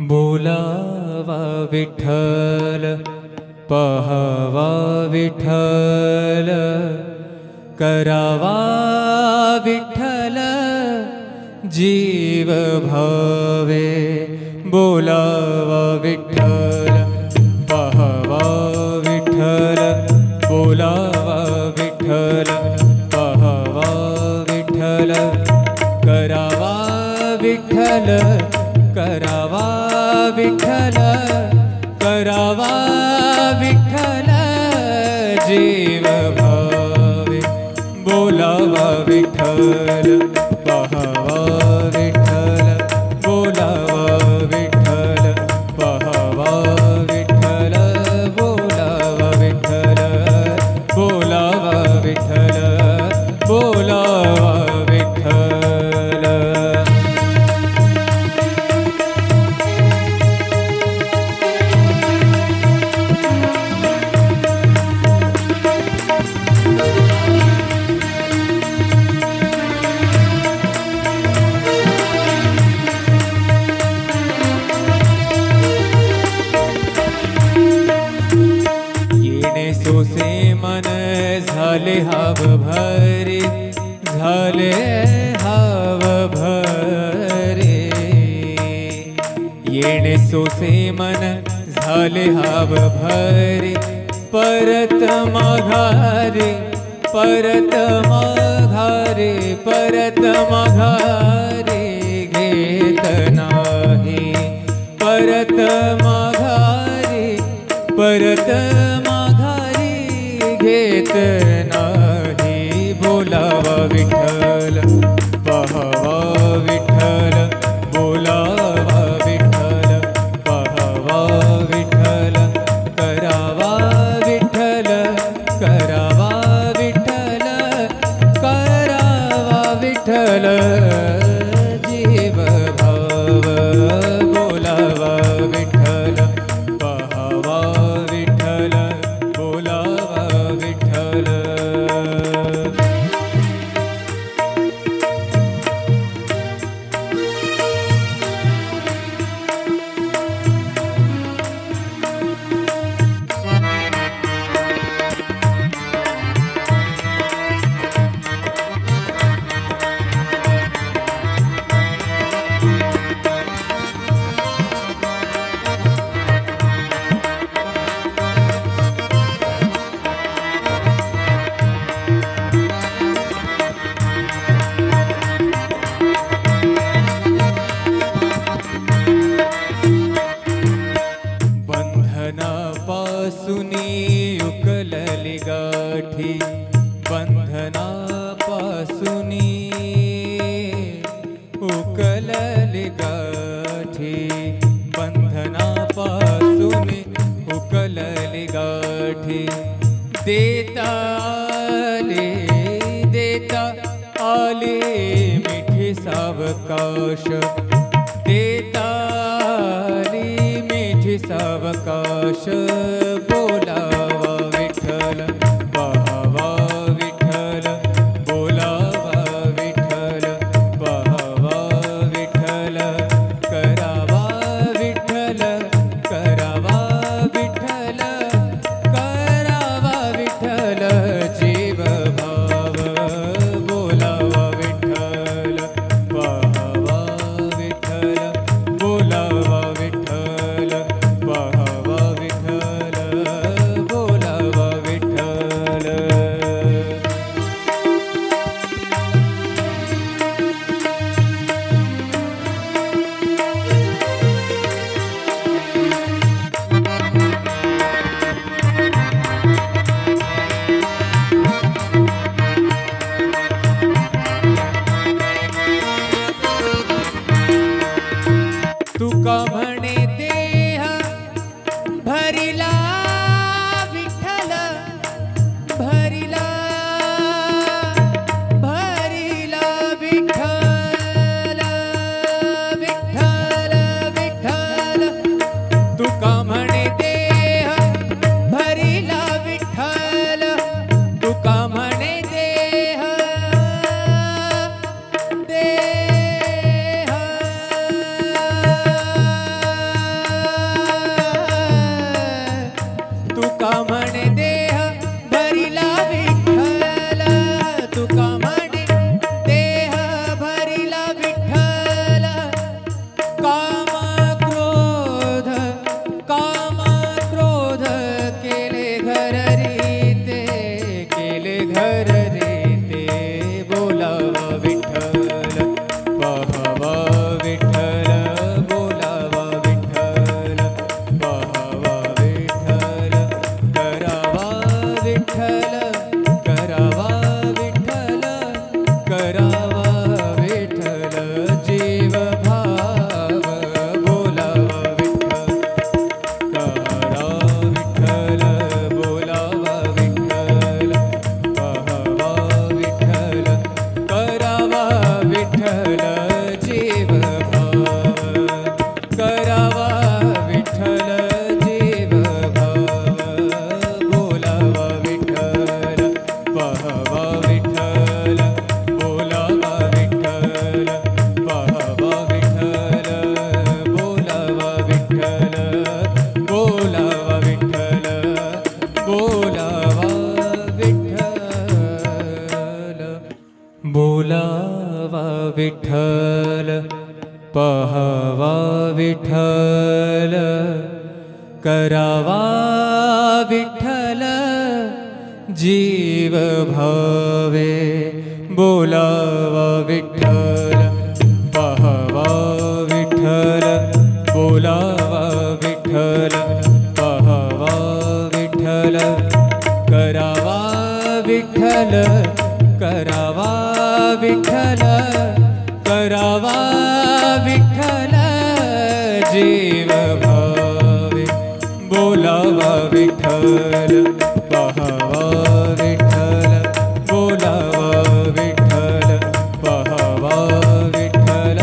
बोलावा विठ्ठल पहावा विठ्ठल करावा विठ्ठल जीव भावे बोलावा विठ्ठल पहावा विठ्ठल बोलावा विठ्ठल पहावा विठ्ठल करावा विठ्ठल करावा विठ्ठल करावा विठ्ठल जीव भावे बोलावा विठ्ठल पहावा विठ्ठल बोलावा विठ्ठल पहावा विठ्ठल बोलावा विठ्ठल बोलावा विठ्ठल बोलावा विठ्ठल। सोसे मन झाले हाव भरे झाले हाव भरे येणे सोसे मन झाले हाव भरे परत माघारे परत माघारे परत माघारे घेत नाही परत माघारे परत घेत नाही बोलावा विठ्ठल पहावा विठ्ठल बोलावा विठ्ठल पहावा विठ्ठल करावा विठ्ठल करावा विठ्ठल करावा विठ्ठल जीव भाव बोलावा विठ्ठल पहावा विठ्ठल बोलावा विठ्ठल। बंधनापासूनी उकलली गाठी बंधनापासूनी उकलली गाठी बंधनापासूनी उकलली गाठी देता आले मिठी सावकाश देता सावकाश बोलावा विठ्ठल पहावा विठ्ठल बोलावा विठ्ठल पहावा विठ्ठल करावा विठ्ठल करावा विठ्ठल करावा विठ्ठल जीव भाव बोलावा विठ्ठल पहावा विठ्ठल बोलावा विठ्ठल पहावा विठ्ठल बोलावा विठ्ठल। तुका म्हणे देह भरिला विठ्ठल भरिला भरिला विठ्ठल विठ्ठल विठ्ठल तुका म्हणे देह भरिला विठ्ठल तुका म्हणे देह देह विठ्ठल करावा विठ्ठल जीव भावे बोलावा विठ्ठल पाहावा विठ्ठल बोलावा विठ्ठल पाहावा विठ्ठल करावा विठ्ठल करावा विठ्ठल करावा विठ्ठल जीव भावे बोलावा विठ्ठल पाहावा विठ्ठल बोलावा विठ्ठल पाहावा विठ्ठल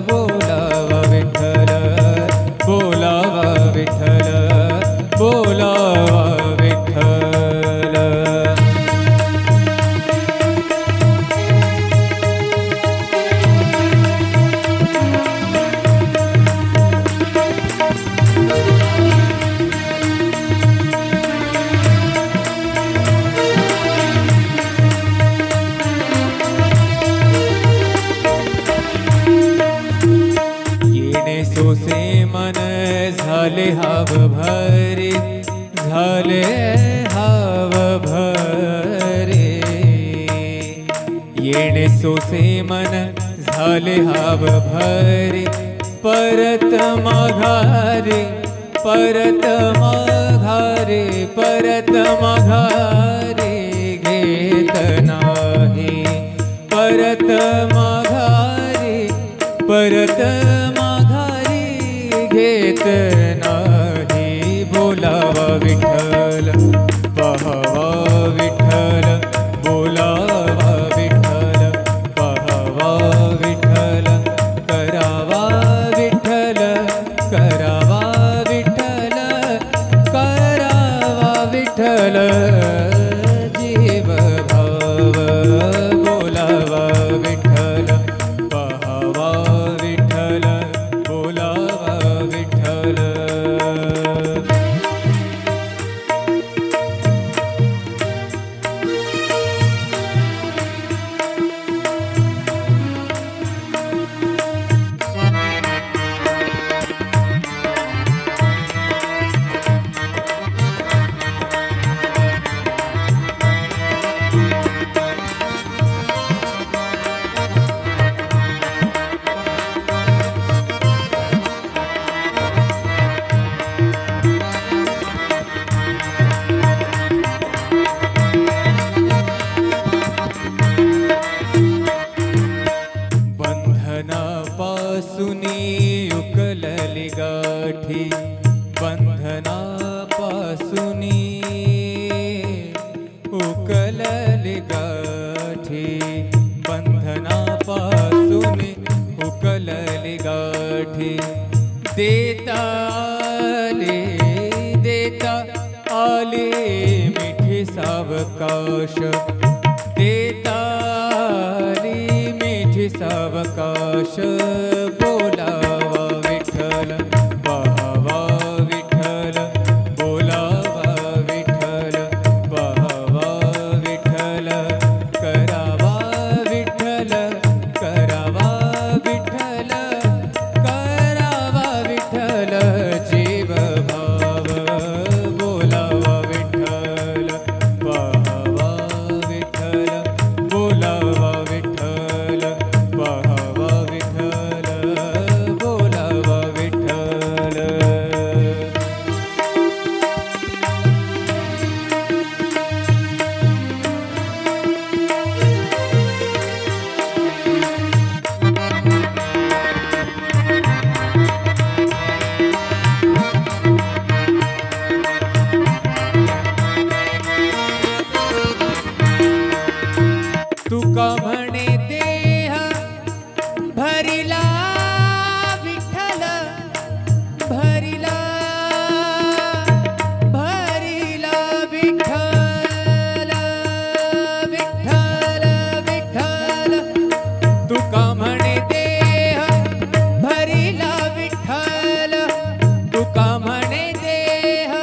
बोलावा विठ्ठल बोलावा विठ्ठल बोलावा विठ्ठल. सोसे मन झाले हाव भरे झाले हाव भरे येणे सोसे मन झाले हाव भरे परत माघारे परत माघारे परत माघारे घेत नाही परत माघारे परत घेत नाही बोलावा विठ्ठल पाहावा विठ्ठल बोलावा विठ्ठल पाहावा विठ्ठल करावा विठ्ठल करावा विठ्ठल करावा विठ्ठल जीव भाव बोलावा विठ्ठल पाहावा विठ्ठल बोलावा विठ्ठल. बंधनापासुनी उकलली गाठी बंधनापासुनी उकलली गाठी बंधनापासुनी उकलली गाठी देता आले मिठी सावकाश देता सावकाश बोलावा विठ्ठल पाहावा विठ्ठल बोलावा विठ्ठल पाहावा विठ्ठल करावा विठ्ठल करावा विठ्ठल करावा विठ्ठल जीव भाव बोलावा विठ्ठल पाहावा विठ्ठल बोलावा विठ्ठल पाहावा विठ्ठल बोलावा विठ्ठल. तुका म्हणे देह भरिला विठ्ठल भरिला भरिला विठ्ठल विठ्ठल विठ्ठल तुका म्हणे देह भरिला विठ्ठल तुका म्हणे देह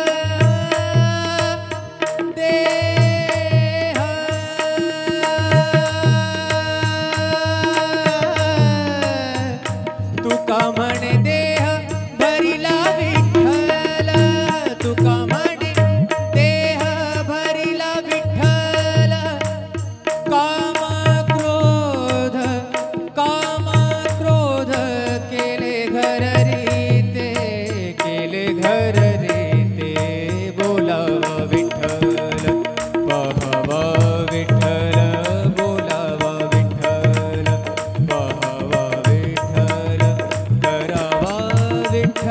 तुका म्हणे देह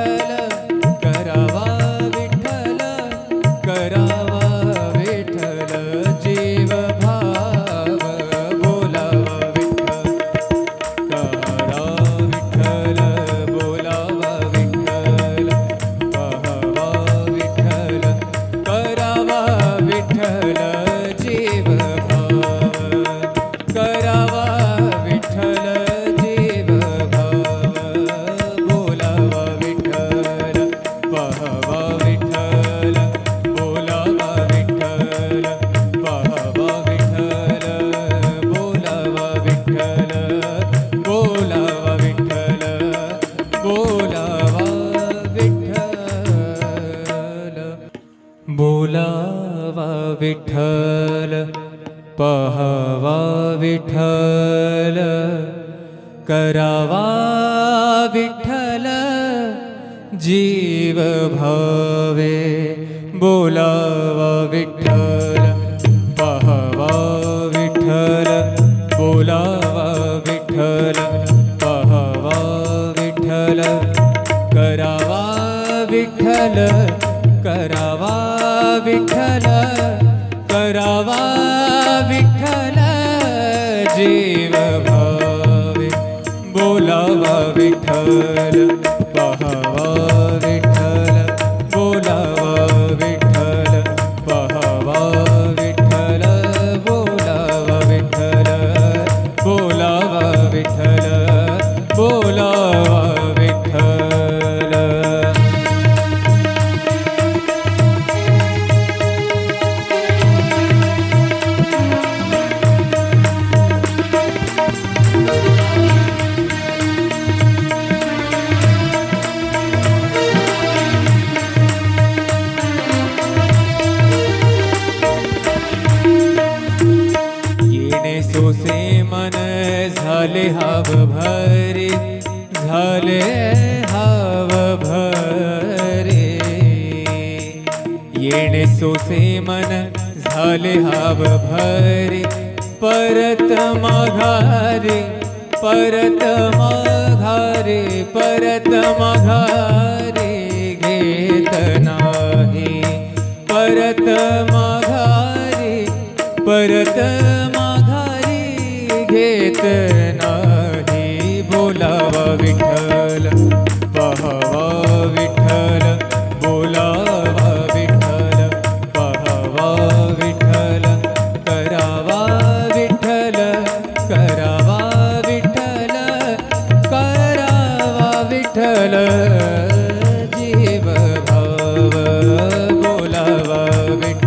विठ्ठल करावा विठ्ठल करावा विठ्ठल जीव भाव बोलावा विठ्ठल करा विठ्ठल बोलावा विठ्ठल पहावा विठ्ठल करावा विठ्ठल जीव भाव करावा विठ्ठल जीव भाव बोलावा विठ्ठल पहावा विठ्ठल बोलावा विठ्ठल पहावा विठ्ठल बोलावा विठ्ठल बोलावा विठ्ठल बोलावा विठ्ठल बोलावा विठ्ठल पहावा विठ्ठल करावा विठ्ठल जीव भावे बोलावा विठ्ठल पहावा विठ्ठल बोलावा विठ्ठल पहावा विठ्ठल करावा विठ्ठल करावा विठ्ठल करावा विठ्ठल जीव भावे बोलावा विठ्ठल पहावा विठ्ठल बोलावा विठ्ठल पहावा विठ्ठल बोलावा विठ्ठल बोलावा विठ्ठल बोलावा विठ्ठल येणे सोसे मन झाले हाव भरे झाले हाव भरे येणे सोसे मन झाले हाव भरे परत माघारे परत माघारे परत माघारे घेत नाही परत माघारे परत माघारी घेत नाही बोलावा विठ्ठल पहावा विठ्ठल बोलावा विठ्ठल पहावा विठ्ठल करावा विठ्ठल करावा विठ्ठल करावा विठ्ठल जीव भाव बोलावा विठ्ठल